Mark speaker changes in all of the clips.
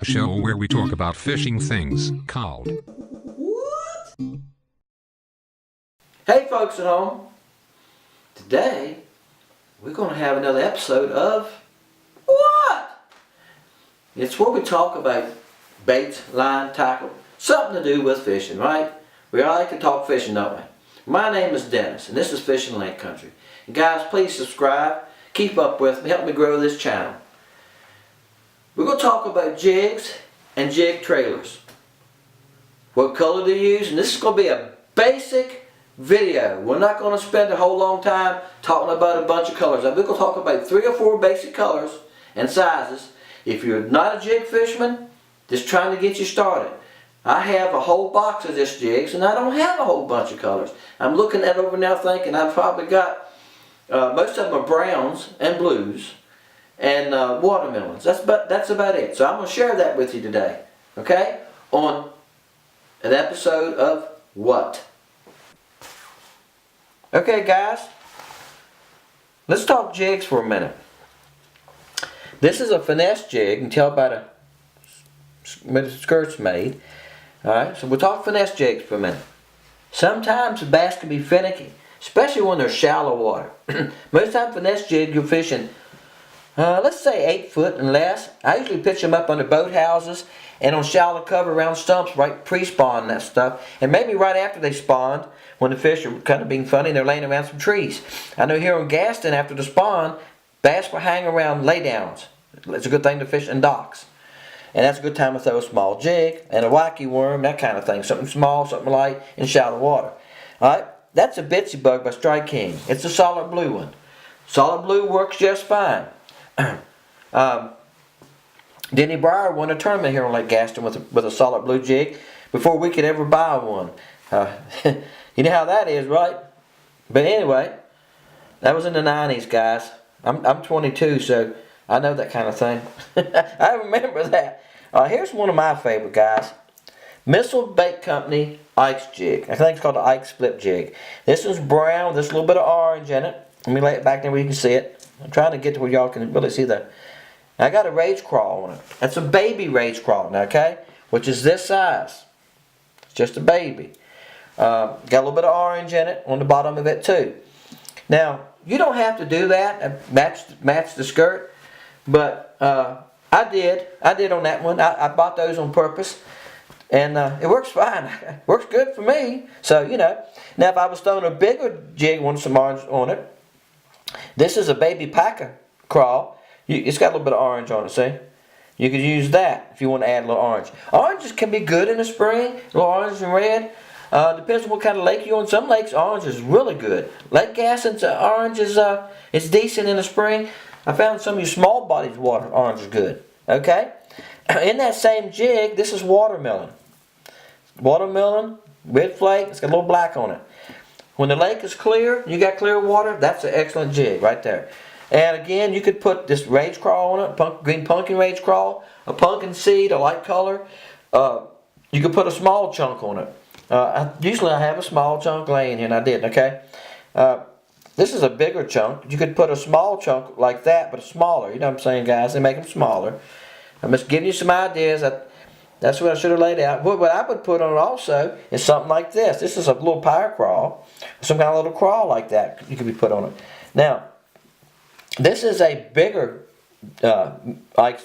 Speaker 1: a show where we talk about fishing things called.
Speaker 2: Hey folks at home, today we're going to have another episode of What? It's where we talk about baits, line, tackle, something to do with fishing, right? We all like to talk fishing, don't we? My name is Dennis and this is Fishing Lake Country. And guys, please subscribe, keep up with me, help me grow this channel. We're going to talk about jigs and jig trailers. What color to use, and this is going to be a basic video. We're not going to spend a whole long time talking about a bunch of colors. We're going to talk about 3 or 4 basic colors and sizes. If you're not a jig fisherman, just trying to get you started. I have a whole box of this jigs and I don't have a whole bunch of colors. I'm looking at it over now thinking I've probably got, most of them are browns and blues and watermelons. That's about it. So I'm going to share that with you today. Okay? On an episode of What? Okay guys, let's talk jigs for a minute. This is a finesse jig. You can tell by the skirts made. Alright, so we'll talk finesse jigs for a minute. Sometimes the bass can be finicky, especially when they're shallow water. Most time finesse jig you're fishing, let's say 8 foot and less. I usually pitch them up under boat houses and on shallow cover around stumps, right pre-spawn and that stuff. And maybe right after they spawned, when the fish are kind of being funny, they're laying around some trees. I know here in Gaston, after the spawn, bass will hang around laydowns. It's a good thing to fish in docks. And that's a good time to throw a small jig and a wacky worm, that kind of thing. Something small, something light, in shallow water. Alright, that's a Bitsy Bug by Strike King. It's a solid blue one. Solid blue works just fine. Denny Breyer won a tournament here on Lake Gaston with a solid blue jig before we could ever buy one. You know how that is, right? But anyway, that was in the 90s, guys. I'm 22, so I know that kind of thing. I remember that. Here's one of my favorite, guys. Missile Bait Company Ike's jig. I think it's called the Ike's Flip jig. This is brown. There's a little bit of orange in it. Let me lay it back there where you can see it. I'm trying to get to where y'all can really see that. I got a rage crawl on it. That's a baby rage crawl now, okay? Which is this size. It's just a baby. Got a little bit of orange in it on the bottom of it too. Now, you don't have to do that, match the skirt, but I did on that one. I bought those on purpose, and it works fine. It works good for me. So, you know. Now, if I was throwing a bigger jig with some orange on it, this is a baby Paca Craw. It's got a little bit of orange on it, see? You could use that if you want to add a little orange. Oranges can be good in the spring, a little orange and red. Depends on what kind of lake you're on. Some lakes, orange is really good. Lake Gaston's orange is it's decent in the spring. I found some of your small bodied water orange is good. Okay? In that same jig, this is watermelon. Watermelon, red flake, it's got a little black on it. When the lake is clear, you got clear water, that's an excellent jig right there. And again, you could put this rage crawl on it, green pumpkin rage crawl, a pumpkin seed, a light color. You could put a small chunk on it. Usually I have a small chunk laying here, and I didn't, okay? This is a bigger chunk. You could put a small chunk like that, but a smaller. You know what I'm saying, guys? They make them smaller. I'm just giving you some ideas. That's what I should have laid out. What I would put on it also is something like this. This is a little power crawl. Some kind of little crawl like that you could be put on it. Now, this is a bigger Ike's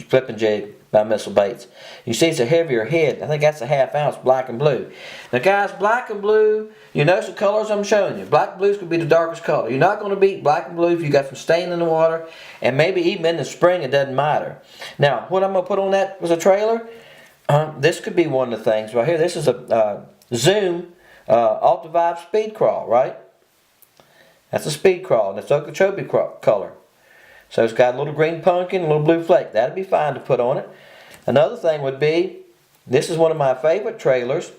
Speaker 2: flipping jig by Missile Baits. You see it's a heavier head. I think that's a ½ ounce black and blue. Now guys, black and blue, you notice the colors I'm showing you. Black and blue is going to be the darkest color. You're not going to beat black and blue if you got some stain in the water, and maybe even in the spring it doesn't matter. Now, what I'm going to put on that was a trailer. This could be one of the things right here. This is a Zoom UltrVibe Speed Crawl, right? That's a Speed Crawl, and it's Okeechobee color. So it's got a little green pumpkin, a little blue flake. That'd be fine to put on it. Another thing would be, this is one of my favorite trailers,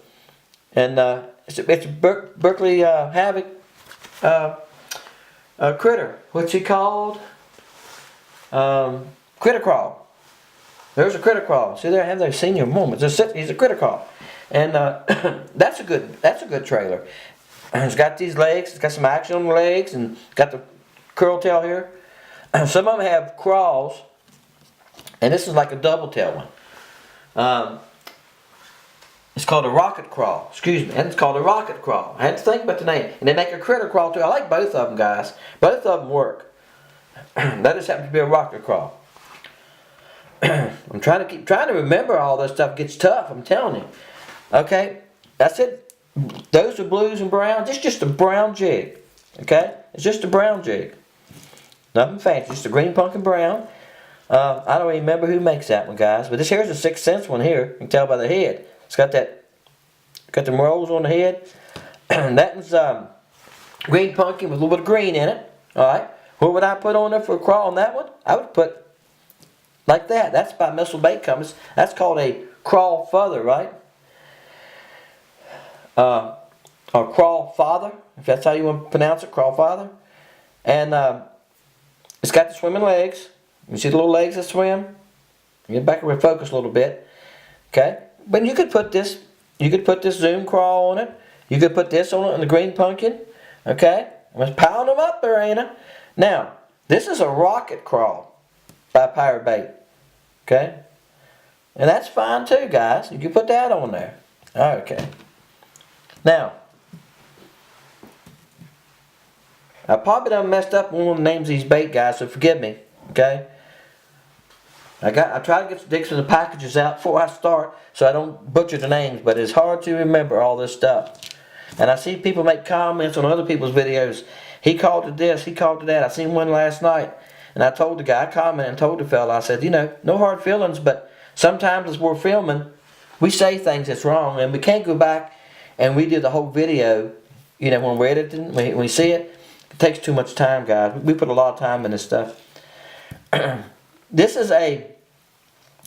Speaker 2: and it's a Berkeley Havoc critter. What's he called? Critter Crawl. There's a Critter Crawl. See there, I have those senior moments. He's a Critter Crawl, and that's a good trailer. It's got these legs. It's got some action on the legs, and got the curl tail here. Some of them have craws And this is like a double tail one. It's called a rocket craw. Excuse me. And it's called a rocket craw. I had to think about the name. And they make a critter crawl too. I like both of them, guys. Both of them work. That just happens to be a rocket craw. I'm trying to remember all this stuff. It gets tough, I'm telling you. Okay, that's it. Those are blues and browns. It's just a brown jig. Okay, it's just a brown jig. Nothing fancy. Just a green pumpkin brown. I don't even remember who makes that one, guys. But this here's a 6th Sense one here. You can tell by the head. It's got the rolls on the head. That one's green pumpkin with a little bit of green in it. All right. What would I put on there for a crawl on that one? I would put like that. That's by Missile Bait Companies. That's called a crawl feather, right? Or crawl father, if that's how you want to pronounce it, crawl father. And it's got the swimming legs. You see the little legs that swim? Get back and refocus a little bit. Okay? But you could put this Zoom crawl on it. You could put this on it in the green pumpkin. Okay? I'm just piling them up there, ain't I? Now, this is a rocket crawl by PowerBait. Okay? And that's fine too, guys. You can put that on there. Okay. Now, I probably done messed up one of the names of these bait, guys, so forgive me. Okay? I try to dig some of the packages out before I start so I don't butcher the names, but it's hard to remember all this stuff. And I see people make comments on other people's videos. He called it this, he called it that. I seen one last night, and I told the guy, I commented and told the fella, I said, you know, no hard feelings, but sometimes as we're filming, we say things that's wrong, and we can't go back and redo the whole video, you know, when we're editing, when we see it. It takes too much time, guys. We put a lot of time in this stuff. This is a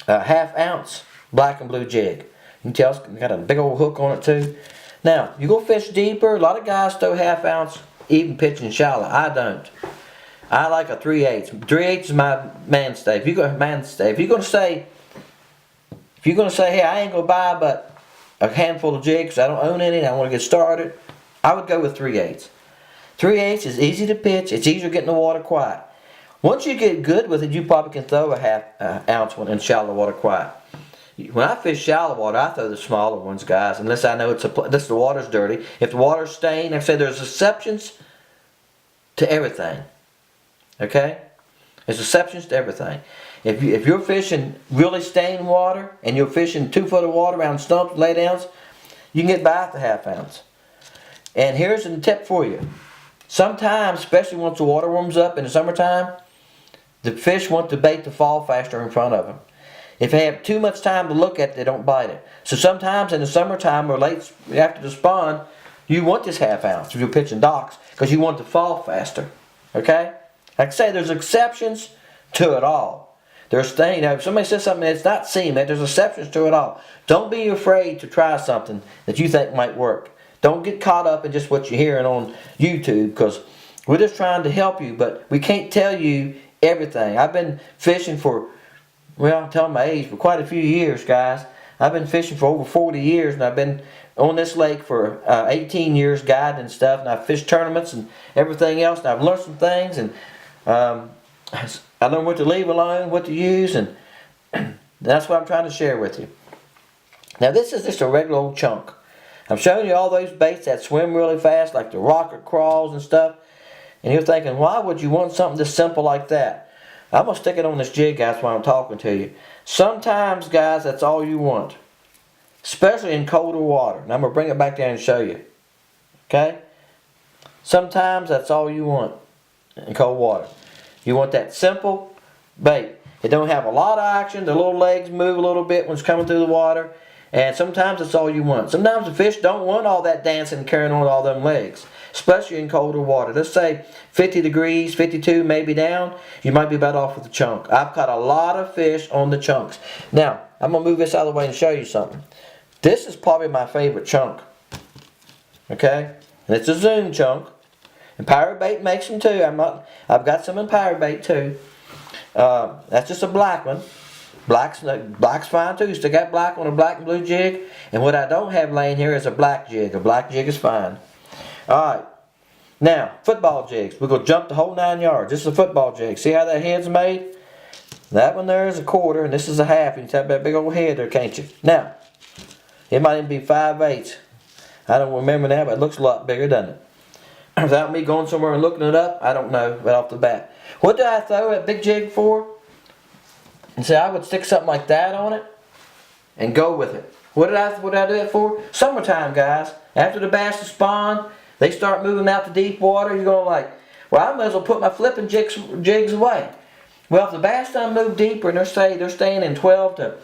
Speaker 2: 1/2 ounce black and blue jig. You can tell it's got a big old hook on it too. Now, you go fish deeper. A lot of guys throw 1/2 ounce even pitching shallow. I don't. I like a 3/8. 3/8 is my mainstay. If you're gonna say, hey, I ain't gonna buy but a handful of jigs, I don't own any, and I want to get started, I would go with 3/8. 3/8 is easy to pitch. It's easier getting the water quiet. Once you get good with it, you probably can throw a 1/2 ounce one in shallow water quiet. When I fish shallow water, I throw the smaller ones, guys, unless I know the water's dirty. If the water's stained, like I say, there's exceptions to everything. Okay? There's exceptions to everything. If you're fishing really stained water and you're fishing 2 foot of water around stumps, laydowns, you can get by with a 1/2 ounce. And here's a tip for you. Sometimes, especially once the water warms up in the summertime, the fish want the bait to fall faster in front of them. If they have too much time to look at it, they don't bite it. So sometimes in the summertime or late after the spawn, you want this 1/2 ounce if you're pitching docks because you want it to fall faster. Okay? Like I say, there's exceptions to it all. There's things, you know, if somebody says something that's not cement, there's exceptions to it all. Don't be afraid to try something that you think might work. Don't get caught up in just what you're hearing on YouTube, because we're just trying to help you, but we can't tell you everything. I've been fishing for, well, I'm telling my age, for quite a few years, guys. I've been fishing for over 40 years, and I've been on this lake for 18 years guiding and stuff, and I've fished tournaments and everything else, and I've learned some things, and I learned what to leave alone, what to use, and that's what I'm trying to share with you. Now this is just a regular old chunk. I'm showing you all those baits that swim really fast, like the rocket crawls and stuff, and you're thinking, why would you want something this simple like that? I'm going to stick it on this jig, guys, while I'm talking to you. Sometimes, guys, that's all you want, especially in colder water. And I'm going to bring it back down and show you. Okay? Sometimes that's all you want in cold water. You want that simple bait. It don't have a lot of action. The little legs move a little bit when it's coming through the water. And sometimes that's all you want. Sometimes the fish don't want all that dancing and carrying on with all them legs, especially in colder water. Let's say 50 degrees, 52 maybe down, you might be better off with the chunk. I've caught a lot of fish on the chunks. Now, I'm going to move this out of the way and show you something. This is probably my favorite chunk. Okay? And it's a Zoom chunk. And PowerBait makes them too. I've got some in PowerBait too. That's just a black one. Black's fine too. Still got black on a black and blue jig. And what I don't have laying here is a black jig. A black jig is fine. Alright. Now, football jigs. We're going to jump the whole 9 yards. This is a football jig. See how that head's made? That one there is a quarter, and this is a half. And you tap that big old head there, can't you? Now, it might even be 5/8. I don't remember now, but it looks a lot bigger, doesn't it? Without me going somewhere and looking it up, I don't know right off the bat. What did I throw that big jig for? And say I would stick something like that on it and go with it. What did I do it for? Summertime, guys. After the bass spawn, they start moving out to deep water. You're going like, well, I might as well put my flipping jigs away. Well, if the bass done move deeper and they're staying in 12 to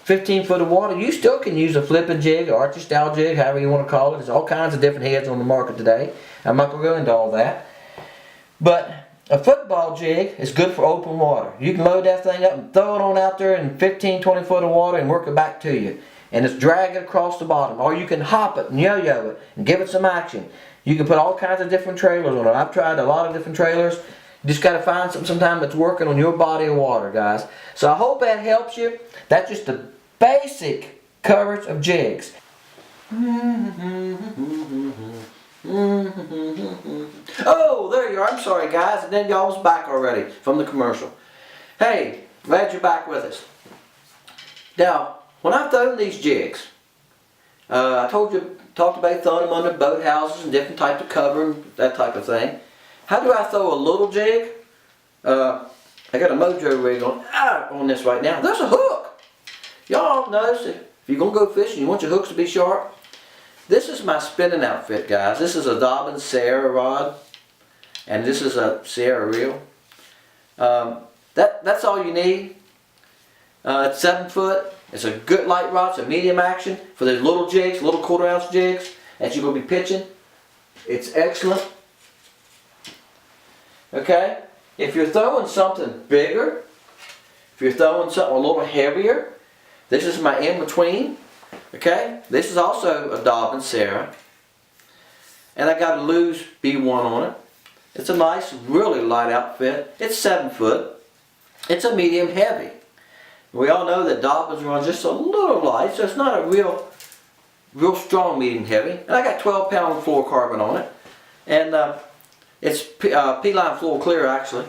Speaker 2: 15 foot of water, you still can use a flipping jig, or archery style jig, however you want to call it. There's all kinds of different heads on the market today. I'm not going to go into all that. But a football jig is good for open water. You can load that thing up and throw it on out there in 15, 20 foot of water and work it back to you. And just drag it across the bottom. Or you can hop it and yo-yo it and give it some action. You can put all kinds of different trailers on it. I've tried a lot of different trailers. You just got to find something sometime that's working on your body of water, guys. So I hope that helps you. That's just the basic coverage of jigs. Oh, there you are. I'm sorry, guys. And then y'all was back already from the commercial. Hey, glad you're back with us. Now, when I've thrown these jigs, I talked about throwing them under boat houses and different types of cover and that type of thing. How do I throw a little jig? I got a mojo rig on this right now. There's a hook. Y'all notice if you're going to go fishing, you want your hooks to be sharp. This is my spinning outfit, guys. This is a Dobbins Sierra rod, and this is a Sierra reel. That's all you need. It's 7 foot. It's a good light rod. It's a medium action for those little jigs, little 1/4 ounce jigs that you're going to be pitching. It's excellent. Okay? If you're throwing something bigger, if you're throwing something a little heavier, this is my in-between. Okay? This is also a Dobbins Sierra. And I got a Lew's B1 on it. It's a nice, really light outfit. It's 7 foot. It's a medium heavy. We all know that Dobbins runs just a little light, so it's not a real strong medium heavy. And I got 12-pound fluorocarbon on it. And it's P-line floroclear actually.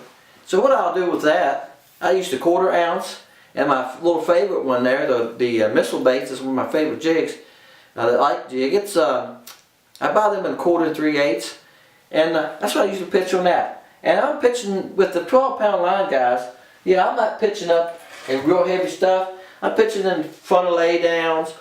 Speaker 2: So what I'll do with that, I used a 1/4 ounce. And my little favorite one there, the missile baits, is one of my favorite jigs. The light jig. It's I buy them in 1/4 3/8, and that's what I usually pitch on that. And I'm pitching with the 12-pound line, guys. Yeah, I'm not pitching up in real heavy stuff. I'm pitching in front of laydowns,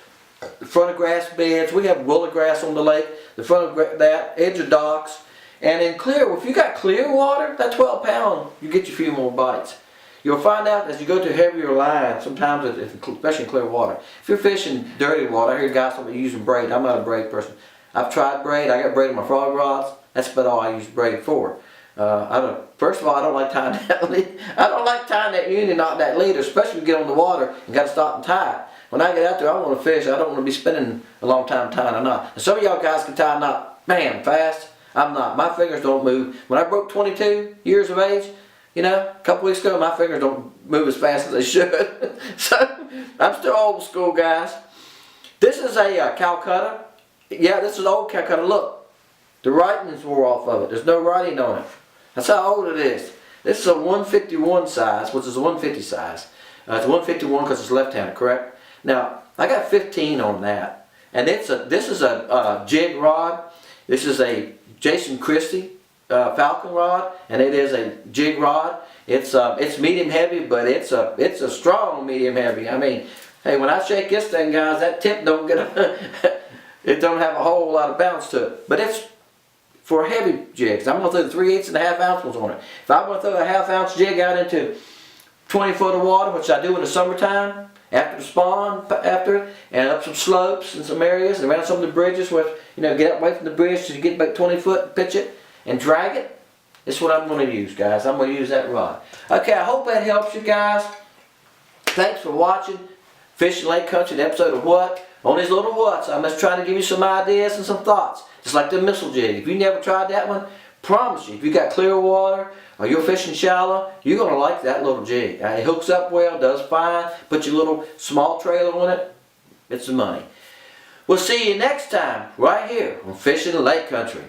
Speaker 2: the front of grass beds. We have willow grass on the lake. The front of that, edge of docks, and in clear. If you got clear water, that 12-pound, you get you a few more bites. You'll find out as you go to heavier line, sometimes, especially in clear water. If you're fishing dirty water, I hear guys talking about using braid. I'm not a braid person. I've tried braid. I got braid on my frog rods. That's about all I use braid for. First of all, I don't like tying that lead. I don't like tying that union knot, that leader, especially when you get on the water and got to stop and tie it. When I get out there, I want to fish. I don't want to be spending a long time tying a knot. And some of y'all guys can tie a knot, bam, fast. I'm not. My fingers don't move. When I broke 22 years of age, you know, a couple weeks ago, my fingers don't move as fast as they should. So, I'm still old school, guys. This is a Calcutta. Yeah, this is old Calcutta. Look, the writing's wore off of it. There's no writing on it. That's how old it is. This is a 151 size, which is a 150 size. It's 151 because it's left-handed, correct? Now, I got 15 on that. And this is a jig rod. This is a Jason Christie Falcon rod, and it is a jig rod. It's medium heavy, but it's a strong medium heavy. I mean, hey, when I shake this thing, guys, that tip don't get it don't have a whole lot of bounce to it. But it's for heavy jigs. I'm gonna throw the 3/8 and a half ounce ones on it. If I'm gonna throw a 1/2 ounce jig out into 20 foot of water, which I do in the summertime, after the spawn, and up some slopes in some areas, and around some of the bridges where, you know, get away from the bridge so you get back 20 foot, pitch it, and drag it. This is what I'm going to use, guys. I'm going to use that rod. Okay, I hope that helps you guys. Thanks for watching Fishing Lake Country, the episode of What? On these little whats, I'm just trying to give you some ideas and some thoughts. Just like the missile jig. If you never tried that one, promise you, if you got clear water or you're fishing shallow, you're going to like that little jig. It hooks up well, does fine. Put your little small trailer on it. It's the money. We'll see you next time right here on Fishing Lake Country.